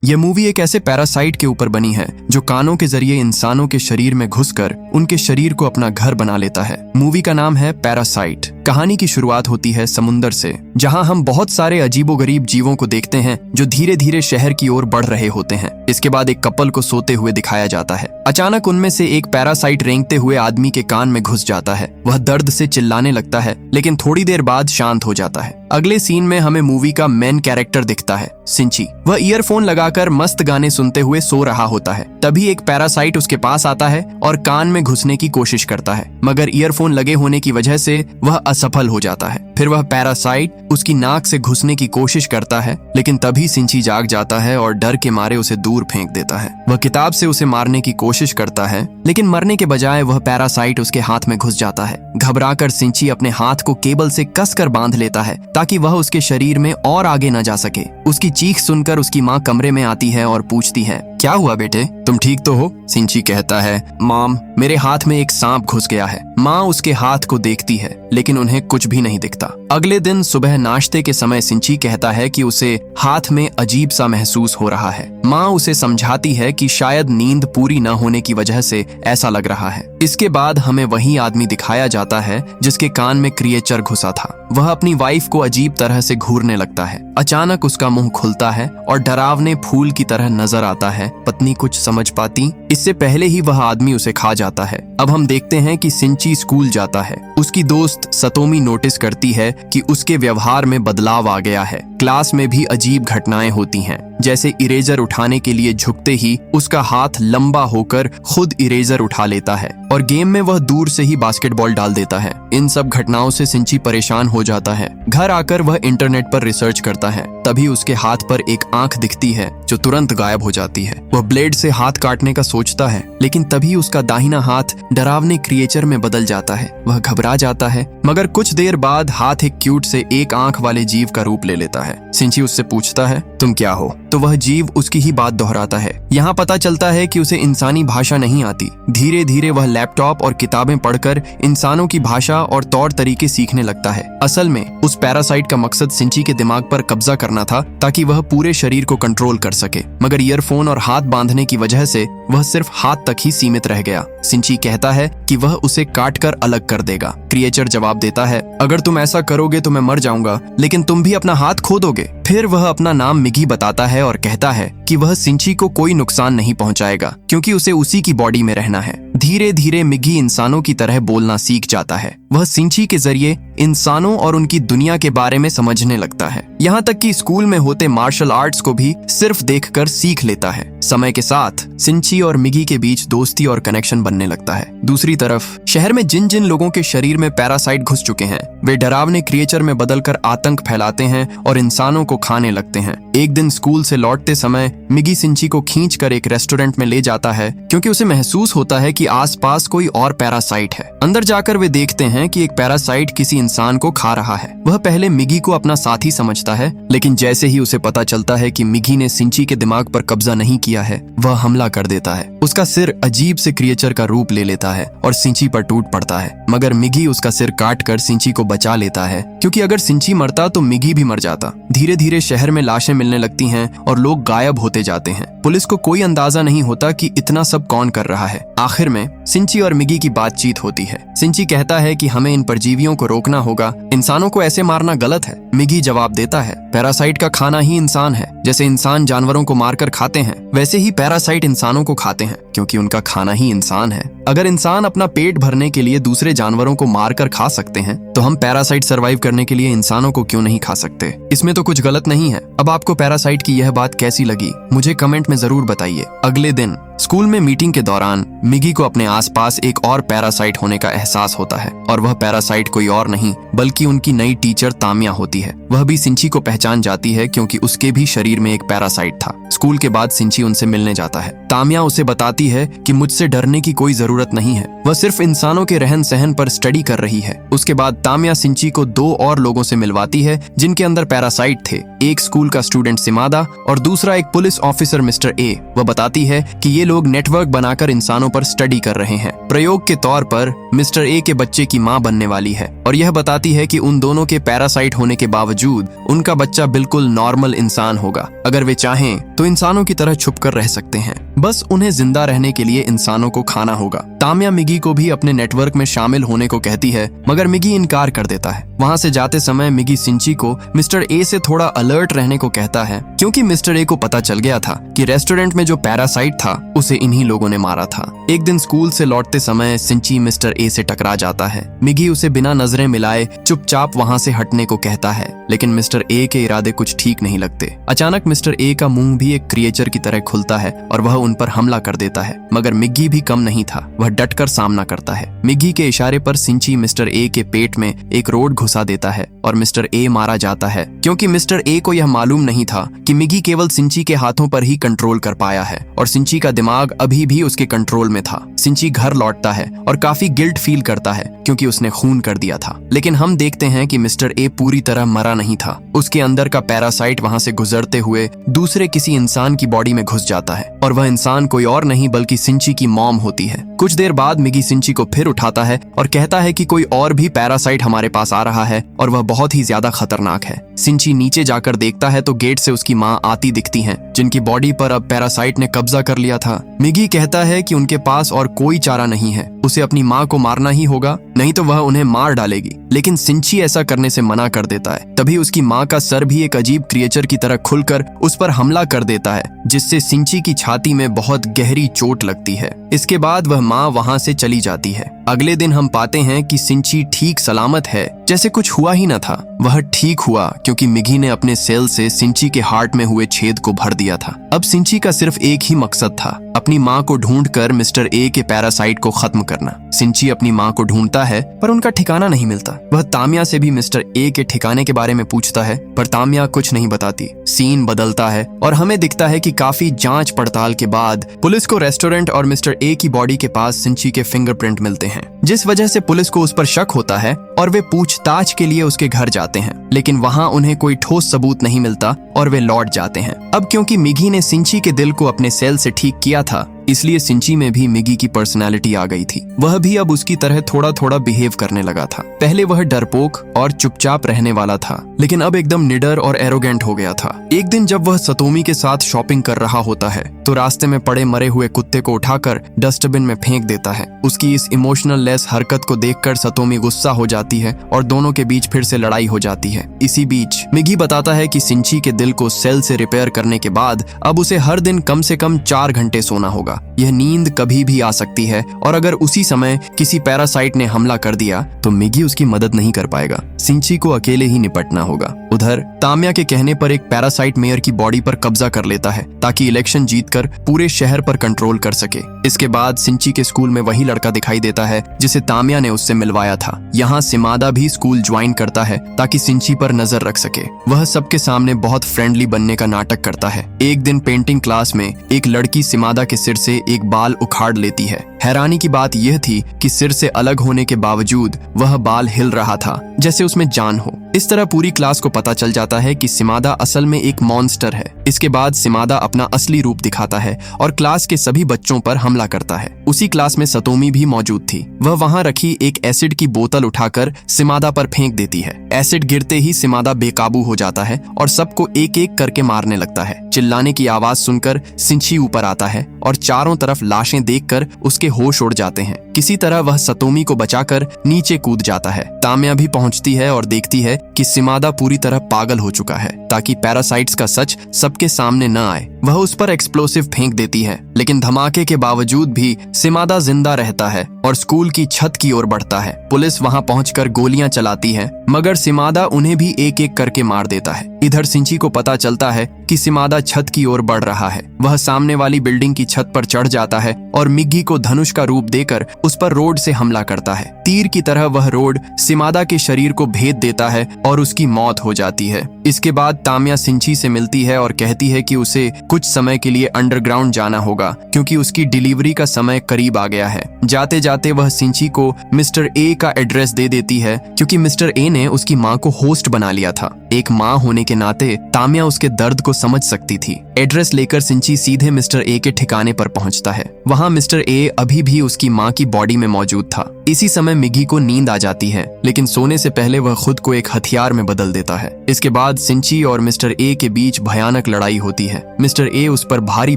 यह मूवी एक ऐसे पैरासाइट के ऊपर बनी है जो कानों के जरिए इंसानों के शरीर में घुसकर उनके शरीर को अपना घर बना लेता है। मूवी का नाम है पैरासाइट। कहानी की शुरुआत होती है समुंदर से, जहां हम बहुत सारे अजीबोगरीब जीवों को देखते हैं जो धीरे धीरे शहर की ओर बढ़ रहे होते हैं। इसके बाद एक कपल को सोते हुए दिखाया जाता है। अचानक उनमें से एक पैरासाइट रेंगते हुए आदमी के कान में घुस जाता है। वह दर्द से चिल्लाने लगता है, लेकिन थोड़ी देर बाद शांत हो जाता है। अगले सीन में हमें मूवी का मेन कैरेक्टर दिखता है, सिंची। वह ईयरफोन लगाकर मस्त गाने सुनते हुए सो रहा होता है। तभी एक पैरासाइट उसके पास आता है और कान में घुसने की कोशिश करता है, मगर ईयरफोन लगे होने की वजह से वह असफल हो जाता है। फिर वह पैरासाइट उसकी नाक से घुसने की कोशिश करता है, लेकिन तभी सिंची जाग जाता है और डर के मारे उसे दूर फेंक देता है। वह किताब से उसे मारने की कोशिश करता है, लेकिन मरने के बजाय वह पैरासाइट उसके हाथ में घुस जाता है। घबराकर सिंची अपने हाथ को केबल से कसकर बांध लेता है ताकि वह उसके शरीर में और आगे न जा सके। उसकी चीख सुनकर उसकी माँ कमरे में आती है और पूछती है, क्या हुआ बेटे, तुम ठीक तो हो? सिंची कहता है, मॉम, मेरे हाथ में एक सांप घुस गया है। माँ उसके हाथ को देखती है, लेकिन उन्हें कुछ भी नहीं दिखता। अगले दिन सुबह नाश्ते के समय सिंची कहता है कि उसे हाथ में अजीब सा महसूस हो रहा है। माँ उसे समझाती है कि शायद नींद पूरी न होने की वजह से ऐसा लग रहा है। इसके बाद हमें वही आदमी दिखाया जाता है जिसके कान में क्रिएचर घुसा था। वह अपनी वाइफ को अजीब तरह से घूरने लगता है। अचानक उसका मुंह खुलता है और डरावने फूल की तरह नजर आता है। पत्नी कुछ समझ पाती इससे पहले ही वह आदमी उसे खा जाता है। अब हम देखते हैं कि सिंची स्कूल जाता है। उसकी दोस्त सतोमी नोटिस करती है कि उसके व्यवहार में बदलाव आ गया है। क्लास में भी अजीब घटनाएं होती हैं, जैसे इरेजर उठाने के लिए झुकते ही उसका हाथ लंबा होकर खुद इरेजर उठा लेता है और गेम में वह दूर से ही बास्केटबॉल डाल देता है। इन सब घटनाओं से सिंची परेशान हो जाता है। घर आकर वह इंटरनेट पर रिसर्च करता है। तभी उसके हाथ पर एक आंख दिखती है जो तुरंत गायब हो जाती है। वह ब्लेड से हाथ काटने का सोचता है, लेकिन तभी उसका दाहिना हाथ डरावने क्रिएचर में बदल जाता है। वह घबरा जाता है, मगर कुछ देर बाद हाथ एक क्यूट से एक आंख वाले जीव का रूप ले लेता है। सिंची उससे पूछता है, तुम क्या हो? तो वह जीव उसकी ही बात दोहराता है। यहाँ पता चलता है कि उसे इंसानी भाषा नहीं आती। धीरे धीरे वह लैपटॉप और किताबें पढ़कर इंसानों की भाषा और तौर तरीके सीखने लगता है। असल में उस पैरासाइट का मकसद सिंची के दिमाग पर कब्जा करना था ताकि वह पूरे शरीर को कंट्रोल कर सके, मगर ईयरफोन और हाथ बांधने की वजह से वह सिर्फ हाथ तक ही सीमित रह गया। सिंची कहता है कि वह उसे काट कर अलग कर देगा। क्रिएचर जवाब देता है, अगर तुम ऐसा करोगे तो मैं मर जाऊंगा, लेकिन तुम भी अपना हाथ खो दोगे। फिर वह अपना नाम मिगी बताता है और कहता है कि वह सिंची को कोई नुकसान नहीं पहुंचाएगा क्योंकि उसे उसी की बॉडी में रहना है। धीरे धीरे मिगी इंसानों की तरह बोलना सीख जाता है। वह सिंची के जरिए इंसानों और उनकी दुनिया के बारे में समझने लगता है। यहाँ तक कि स्कूल में होते मार्शल आर्ट्स को भी सिर्फ देखकर सीख लेता है। समय के साथ सिंची और मिगी के बीच दोस्ती और कनेक्शन बनने लगता है। दूसरी तरफ शहर में जिन जिन लोगों के शरीर में पैरासाइट घुस चुके हैं, वे डरावने क्रिएचर में बदलकर आतंक फैलाते हैं और इंसानों को खाने लगते हैं। एक दिन स्कूल से लौटते समय मिगी सिंची को खींचकर एक रेस्टोरेंट में ले जाता है क्योंकि उसे महसूस होता है कि आसपास कोई और पैरासाइट है। अंदर जाकर वे देखते हैं कि एक पैरासाइट किसी इंसान को खा रहा है। वह पहले मिगी को अपना साथी समझता है, लेकिन जैसे ही उसे पता चलता है कि मिगी ने सिंची के दिमाग पर कब्जा नहीं किया है, वह हमला कर देता है। उसका सिर अजीब से क्रिएचर का रूप ले लेता है और सिंची पर टूट पड़ता है, मगर मिगी उसका सिर काटकर सिंची को बचा लेता है क्योंकि अगर सिंची मरता तो मिगी भी मर जाता। धीरे धीरे शहर में लाशें मिलने लगती हैं और लोग गायब होते जाते हैं। पुलिस को कोई अंदाजा नहीं होता कि इतना सब कौन कर रहा है। आखिर में सिंची और मिगी की बातचीत होती है। सिंची कहता है कि हमें इन परजीवियों को रोकना होगा, इंसानों को ऐसे मारना गलत है। मिगी जवाब देता है, पैरासाइट का खाना ही इंसान है। जैसे इंसान जानवरों को मारकर खाते हैं, वैसे ही पैरासाइट इंसानों को खाते हैं क्योंकि उनका खाना ही इंसान है। अगर इंसान अपना पेट भरने के लिए दूसरे जानवरों को मारकर खा सकते हैं, तो हम पैरासाइट सरवाइव करने के लिए इंसानों को क्यों नहीं खा सकते? इसमें तो कुछ गलत नहीं है। अब आपको पैरासाइट की यह बात कैसी लगी, मुझे कमेंट में जरूर बताइए। अगले दिन स्कूल में मीटिंग के दौरान मिगी को अपने आसपास एक और पैरासाइट होने का एहसास होता है और वह पैरासाइट कोई और नहीं बल्कि उनकी नई टीचर तामिया होती है। वह भी सिंची को पहचान जाती है क्योंकि उसके भी शरीर में एक पैरासाइट था। स्कूल के बाद सिंची उनसे मिलने जाता है। तामिया उसे बताती है कि मुझसे डरने की कोई जरूरत नहीं है, वह सिर्फ इंसानों के रहन सहन पर स्टडी कर रही है। उसके बाद तामिया सिंची को दो और लोगों से मिलवाती है जिनके अंदर पैरासाइट थे। एक स्कूल का स्टूडेंट सिमादा और दूसरा एक पुलिस ऑफिसर मिस्टर ए। वह बताती है कि ये लोग नेटवर्क बनाकर इंसानों पर स्टडी कर रहे हैं। प्रयोग के तौर पर मिस्टर ए के बच्चे की मां बनने वाली है और यह बताती है कि उन दोनों के पैरासाइट होने के बावजूद उनका बच्चा बिल्कुल नॉर्मल इंसान होगा। अगर वे चाहें तो इंसानों की तरह छुपकर रह सकते हैं। बस उन्हें जिंदा रहने के लिए इंसानों को खाना होगा। तामिया मिगी को भी अपने नेटवर्क में शामिल होने को कहती है, मगर मिगी इनकार कर देता है। वहां से जाते समय मिगी सिंची को मिस्टर ए से थोड़ा अलर्ट रहने को कहता है, क्योंकि मिस्टर ए को पता चल गया था कि रेस्टोरेंट में जो पैरासाइट था उसे इन्हीं लोगों ने मारा था। एक दिन स्कूल से लौटते समय सिंची मिस्टर ए से टकरा जाता है। मिगी उसे बिना नजरें मिलाए चुपचाप वहां से हटने को कहता है, लेकिन मिस्टर ए के इरादे कुछ ठीक नहीं लगते। अचानक मिस्टर ए का मुंह भी एक क्रिएचर की तरह खुलता है और वह उन पर हमला कर देता है, मगर मिगी भी कम नहीं था। वह डटकर सामना करता है। मिगी के इशारे पर सिंची मिस्टर ए के पेट में एक रोड घुसा देता है और मिस्टर ए मारा जाता है, क्योंकि मिस्टर ए को यह मालूम नहीं था कि मिगी केवल सिंची के हाथों पर ही कंट्रोल कर पाया है और सिंची का दिमाग अभी भी उसके कंट्रोल में था। सिंची घर लौटता है और काफी गिल्ट फील करता है क्योंकि उसने खून कर दिया था, लेकिन हम देखते हैं कि मिस्टर ए पूरी तरह मरा नहीं था। उसके अंदर का पैरासाइट वहां से गुजरते हुए दूसरे किसी इंसान की बॉडी में घुस जाता है और वह इंसान कोई और नहीं बल्कि सिंची की मॉम होती है। कुछ देर बाद मिगी सिंची को फिर उठाता है और कहता है कि कोई और भी पैरासाइट हमारे पास आ रहा है और वह बहुत ही ज्यादा खतरनाक है। सिंची नीचे जाकर देखता है तो गेट से उसकी माँ आती दिखती हैं, जिनकी बॉडी पर अब पैरासाइट ने कब्जा कर लिया था। मिगी कहता है कि उनके पास और कोई चारा नहीं है, उसे अपनी माँ को मारना ही होगा, नहीं तो वह उन्हें मार डालेगी। लेकिन सिंची ऐसा करने से मना कर देता है। तभी उसकी माँ का सर भी एक अजीब क्रिएचर की तरह खुलकर उस पर हमला कर देता है, जिससे सिंची की छाती में बहुत गहरी चोट लगती है। इसके बाद वह माँ वहां से चली जाती है। अगले दिन हम पाते हैं कि सिंची ठीक सलामत है, जैसे कुछ हुआ ही न था। वह ठीक हुआ क्योंकि मिगी ने अपने सेल से सिंची के हार्ट में हुए छेद को भर दिया था। अब सिंची का सिर्फ एक ही मकसद था, अपनी माँ को ढूंढकर मिस्टर ए के पैरासाइट को खत्म करना। सिंची अपनी माँ को ढूंढता है पर उनका ठिकाना नहीं मिलता। वह तामिया से भी मिस्टर ए के ठिकाने के बारे में पूछता है, पर तामिया कुछ नहीं बताती। सीन बदलता है और हमें दिखता है कि काफी जांच पड़ताल के बाद पुलिस को रेस्टोरेंट और मिस्टर ए की बॉडी के पास सिंची के फिंगरप्रिंट मिलते हैं, जिस वजह से पुलिस को उस पर शक होता है और वे पूछताछ के लिए उसके घर जाते हैं। लेकिन वहां उन्हें कोई ठोस सबूत नहीं मिलता और वे लौट जाते हैं। अब क्योंकि मिगी ने सिंची के दिल को अपने सेल से ठीक किया था, इसलिए सिंची में भी मिगी की पर्सनालिटी आ गई थी। वह भी अब उसकी तरह थोड़ा थोड़ा बिहेव करने लगा था। पहले वह डरपोक और चुपचाप रहने वाला था, लेकिन अब एकदम निडर और एरोगेंट हो गया था। एक दिन जब वह सतोमी के साथ शॉपिंग कर रहा होता है तो रास्ते में पड़े मरे हुए कुत्ते को उठाकर डस्टबिन में फेंक देता है। उसकी इस इमोशनल लेस हरकत को देखकर सतोमी गुस्सा हो जाती है और दोनों के बीच फिर से लड़ाई हो जाती है। इसी बीच मिगी बताता है कि सिंची के दिल को सेल से रिपेयर करने के बाद अब उसे हर दिन कम से कम 4 घंटे सोना होगा। यह नींद कभी भी आ सकती है और अगर उसी समय किसी पैरासाइट ने हमला कर दिया तो मिगी उसकी मदद नहीं कर पाएगा। सिंची को अकेले ही निपटना होगा। उधर तामिया के कहने पर एक पैरासाइट मेयर की बॉडी पर कब्जा कर लेता है ताकि इलेक्शन जीतकर पूरे शहर पर कंट्रोल कर सके। इसके बाद सिंची के स्कूल में वही लड़का दिखाई देता है जिसे तामिया ने उससे मिलवाया था। यहाँ सिमादा भी स्कूल ज्वाइन करता है ताकि सिंची पर नजर रख सके। वह सबके सामने बहुत फ्रेंडली बनने का नाटक करता है। एक दिन पेंटिंग क्लास में एक लड़की सिमादा के सिर से एक बाल उखाड़ लेती है। हैरानी की बात यह थी कि सिर से अलग होने के बावजूद वह बाल हिल रहा था जैसे उसमें जान हो। इस तरह पूरी क्लास को पता चल जाता है कि सिमादा असल में एक मॉन्स्टर है। इसके बाद सिमादा अपना असली रूप दिखाता है और क्लास के सभी बच्चों पर हमला करता है। उसी क्लास में सतोमी भी मौजूद थी। वह वहां रखी एक एसिड की बोतल उठाकर सिमादा पर फेंक देती है। एसिड गिरते ही सिमादा बेकाबू हो जाता है और सबको एक एक करके मारने लगता है। चिल्लाने की आवाज सुनकर सिंची ऊपर आता है और चारों तरफ लाशें देखकर उसके होश उड़ जाते हैं। किसी तरह वह सतोमी को बचाकर नीचे कूद जाता है। तामिया भी पहुंचती है और देखती है कि सिमादा पूरी तरह पागल हो चुका है ताकि पैरासाइट्स का सच सबके सामने न आए। वह उस पर एक्सप्लोसिव फेंक देती है, लेकिन धमाके के बावजूद भी सिमादा जिंदा रहता है और स्कूल की छत की ओर बढ़ता है। पुलिस वहां पहुंचकर गोलियां चलाती है, मगर सिमादा उन्हें भी एक एक करके मार देता है। इधर सिंची को पता चलता है कि सिमादा छत की ओर बढ़ रहा है। वह सामने वाली बिल्डिंग की छत पर चढ़ जाता है और मिगी को धनुष का रूप देकर उस पर रोड से हमला करता है। तीर की तरह वह रोड सिमादा के शरीर को भेद देता है और उसकी मौत हो जाती है। इसके बाद तामिया सिंची से मिलती है और कहती है कि उसे कुछ समय के लिए अंडरग्राउंड जाना होगा क्योंकि उसकी डिलीवरी का समय करीब आ गया है। जाते जाते वह सिंची को मिस्टर ए का एड्रेस दे देती है क्योंकि मिस्टर ए ने उसकी माँ को होस्ट बना लिया था। एक माँ होने के नाते तामिया उसके दर्द को समझ सकती थी। एड्रेस लेकर सिंची सीधे मिस्टर ए के ठिकाने पर पहुंचता है। वहां मिस्टर ए अभी भी उसकी मां की बॉडी में मौजूद था। इसी समय मिगी को नींद आ जाती है, लेकिन सोने से पहले वह खुद को एक हथियार में बदल देता है। इसके बाद सिंची और मिस्टर ए के बीच भयानक लड़ाई होती है। मिस्टर ए उस पर भारी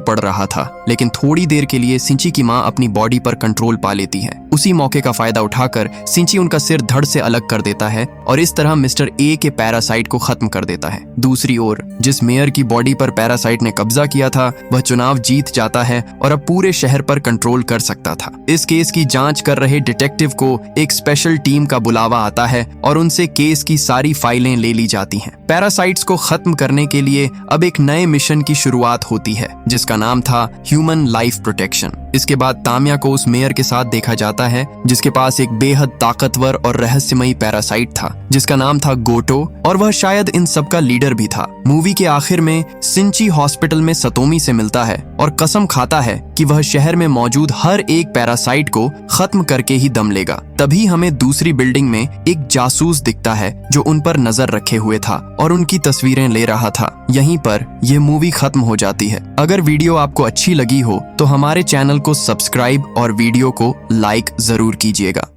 पड़ रहा था, लेकिन थोड़ी देर के लिए सिंची की मां अपनी बॉडी पर कंट्रोल पा लेती है। उसी मौके का फायदा उठाकर सिंची उनका सिर धड़ से अलग कर देता है और इस तरह मिस्टर ए के पैरासाइट को खत्म कर देता है। दूसरी ओर जिस मेयर की बॉडी पर पैरासाइट ने कब्जा किया था, वह चुनाव जीत जाता है और अब पूरे शहर पर कंट्रोल कर सकता था। इस केस की जांच कर रहे डिटेक्टिव को एक स्पेशल टीम का बुलावा आता है और उनसे केस की सारी फाइलें ले ली जाती हैं। पैरासाइट्स को खत्म करने के लिए अब एक नए मिशन की शुरुआत होती है, जिसका नाम था ह्यूमन लाइफ प्रोटेक्शन। इसके बाद तामिया को उस मेयर के साथ देखा जाता है, जिसके पास एक बेहद ताकतवर और रहस्यमयी पैरासाइट था, जिसका नाम था गोटो, और वह शायद इन सब का लीडर भी था। मूवी के आखिर में सिंची हॉस्पिटल में सतोमी से मिलता है और कसम खाता है कि वह शहर में मौजूद हर एक पैरासाइट को खत्म करके ही दम लेगा। तभी हमें दूसरी बिल्डिंग में एक जासूस दिखता है जो उन पर नजर रखे हुए था और उनकी तस्वीरें ले रहा था। यहीं पर यह मूवी खत्म हो जाती है। अगर वीडियो आपको अच्छी लगी हो तो हमारे चैनल को सब्सक्राइब और वीडियो को लाइक जरूर कीजिएगा।